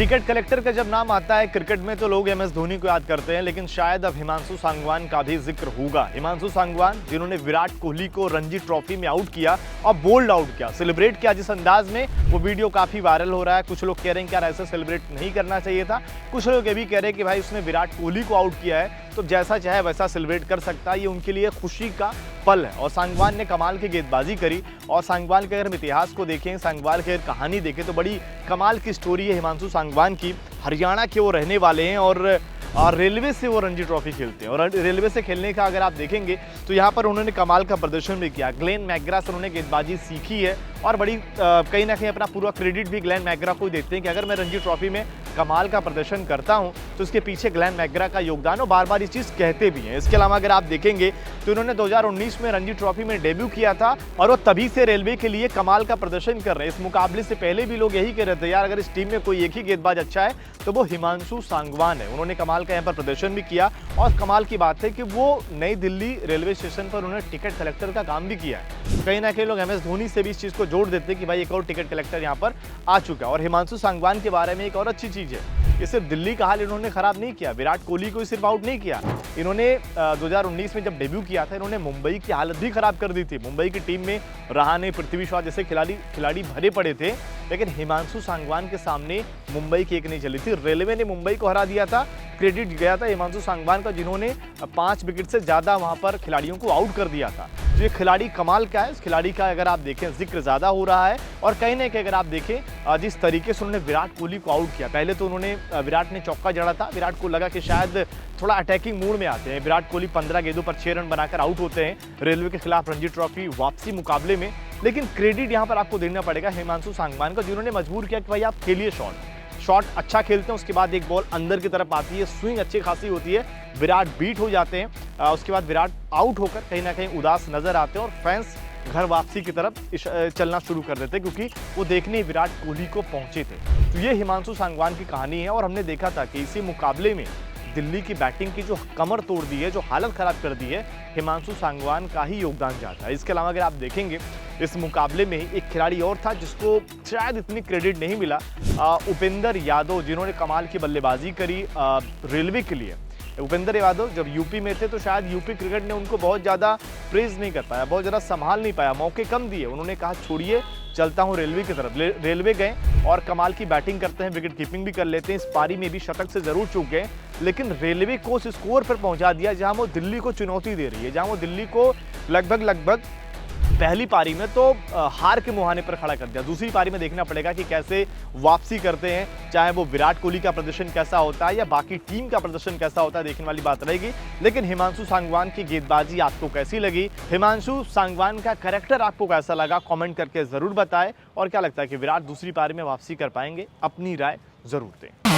Ticket collector का जब नाम आता है क्रिकेट में तो लोग एमएस धोनी को याद करते हैं, लेकिन शायद अब हिमांशु सांगवान का भी जिक्र होगा। हिमांशु सांगवान जिन्होंने विराट कोहली को रणजी ट्रॉफी में आउट किया और बोल्ड आउट किया, सेलिब्रेट किया जिस अंदाज में, वो वीडियो काफी वायरल हो रहा है। कुछ लोग कह रहे हैं कि यार ऐसे सेलिब्रेट नहीं करना चाहिए था, कुछ लोग ये भी कह रहे हैं कि भाई उसने विराट कोहली को आउट किया है तो जैसा चाहे वैसा सेलिब्रेट कर सकता है, ये उनके लिए खुशी का पल है। और सांगवान ने कमाल की गेंदबाजी करी और सांगवान के अगर हम इतिहास को देखें, सांगवान की अगर कहानी देखें तो बड़ी कमाल की स्टोरी है हिमांशु सांगवान की। हरियाणा के वो रहने वाले हैं और रेलवे से वो रणजी ट्रॉफी खेलते हैं और रेलवे से खेलने का अगर आप देखेंगे तो यहाँ पर उन्होंने कमाल का प्रदर्शन भी किया। ग्लेन मैकग्रा से उन्होंने गेंदबाजी सीखी है और बड़ी कहीं ना कहीं अपना पूरा क्रेडिट भी ग्लेन मैकग्रा को ही देते हैं कि अगर मैं रणजी ट्रॉफी में कमाल का प्रदर्शन करता हूं तो उसके पीछे ग्लेन मैकग्रा का योगदान, और बार बार ये चीज़ कहते भी हैं। इसके अलावा अगर आप देखेंगे तो इन्होंने 2019 में रणजी ट्रॉफी में डेब्यू किया था और वो तभी से रेलवे के लिए कमाल का प्रदर्शन कर रहे हैं। इस मुकाबले से पहले भी लोग यही कह रहे थे यार अगर इस टीम में कोई एक ही गेंदबाज अच्छा है तो वो हिमांशु सांगवान है। उन्होंने कमाल का यहाँ पर प्रदर्शन भी किया और कमाल की बात है कि वो नई दिल्ली रेलवे स्टेशन पर उन्होंने टिकट कलेक्टर का काम भी किया है। कहीं ना कहीं लोग एमएस धोनी से भी इस चीज़ को जोड़ देते हैं कि भाई एक और टिकट कलेक्टर यहाँ पर आ चुका है। और हिमांशु सांगवान के बारे में एक और अच्छी चीज़ है, ये सिर्फ दिल्ली का हाल इन्होंने खराब नहीं किया, विराट कोहली को सिर्फ आउट नहीं किया, इन्होंने 2019 में जब डेब्यू किया था इन्होंने मुंबई की हालत भी खराब कर दी थी। मुंबई की टीम में रहाणे, पृथ्वी शॉ जैसे खिलाड़ी भरे पड़े थे, लेकिन हिमांशु सांगवान के सामने मुंबई की एक नहीं चली थी। रेलवे ने मुंबई को हरा दिया था, क्रेडिट गया था हिमांशु सांगवान का जिन्होंने 5 विकेट से ज़्यादा वहाँ पर खिलाड़ियों को आउट कर दिया था। तो ये खिलाड़ी कमाल का है, इस खिलाड़ी का अगर आप देखें जिक्र ज़्यादा हो रहा है। और कहीं ना कहीं अगर आप देखें जिस तरीके से उन्होंने विराट कोहली को आउट किया, पहले तो उन्होंने विराट ने चौका जड़ा था, विराट को लगा कि शायद थोड़ा अटैकिंग मूड में आते हैं। विराट कोहली 15 गेंदों पर 6 रन बनाकर आउट होते हैं रेलवे के खिलाफ रणजी ट्रॉफी वापसी मुकाबले में। लेकिन क्रेडिट यहाँ पर आपको देना पड़ेगा हिमांशु सांगवान का, जिन्होंने मजबूर किया कि भाई आप खेलिए शॉट अच्छा खेलते हैं, उसके बाद एक बॉल अंदर की तरफ आती है, स्विंग अच्छी खासी होती है, विराट बीट हो जाते हैं, उसके बाद विराट आउट होकर कहीं ना कहीं उदास नजर आते हैं और फैंस घर वापसी की तरफ चलना शुरू कर देते क्योंकि वो देखने विराट कोहली को पहुंचे थे। तो ये हिमांशु सांगवान की कहानी है और हमने देखा था कि इसी मुकाबले में दिल्ली की बैटिंग की जो कमर तोड़ दी है, जो हालत खराब कर दी है, हिमांशु सांगवान का ही योगदान जाता है। इसके अलावा अगर आप देखेंगे इस मुकाबले में एक खिलाड़ी और था जिसको शायद इतनी क्रेडिट नहीं मिला, उपेंद्र यादव, जिन्होंने कमाल की बल्लेबाजी करी रेलवे के लिए। उपेंद्र यादव जब यूपी में थे तो शायद यूपी क्रिकेट ने उनको बहुत ज़्यादा प्रेज नहीं कर पाया, बहुत ज़्यादा संभाल नहीं पाया, मौके कम दिए। उन्होंने कहा छोड़िए चलता हूँ रेलवे की तरफ। रेलवे गए और कमाल की बैटिंग करते हैं, विकेट कीपिंग भी कर लेते हैं, इस पारी में भी शतक से ज़रूर चूक गए, लेकिन रेलवे को उस स्कोर पर पहुंचा दिया जहां वो दिल्ली को चुनौती दे रही है, जहां वो दिल्ली को लगभग पहली पारी में तो हार के मुहाने पर खड़ा कर दिया। दूसरी पारी में देखना पड़ेगा कि कैसे वापसी करते हैं, चाहे वो विराट कोहली का प्रदर्शन कैसा होता है या बाकी टीम का प्रदर्शन कैसा होता है, देखने वाली बात रहेगी। लेकिन हिमांशु सांगवान की गेंदबाजी आपको कैसी लगी, हिमांशु सांगवान का कैरेक्टर आपको कैसा लगा, कमेंट करके जरूर बताएं। और क्या लगता है कि विराट दूसरी पारी में वापसी कर पाएंगे, अपनी राय जरूर दें।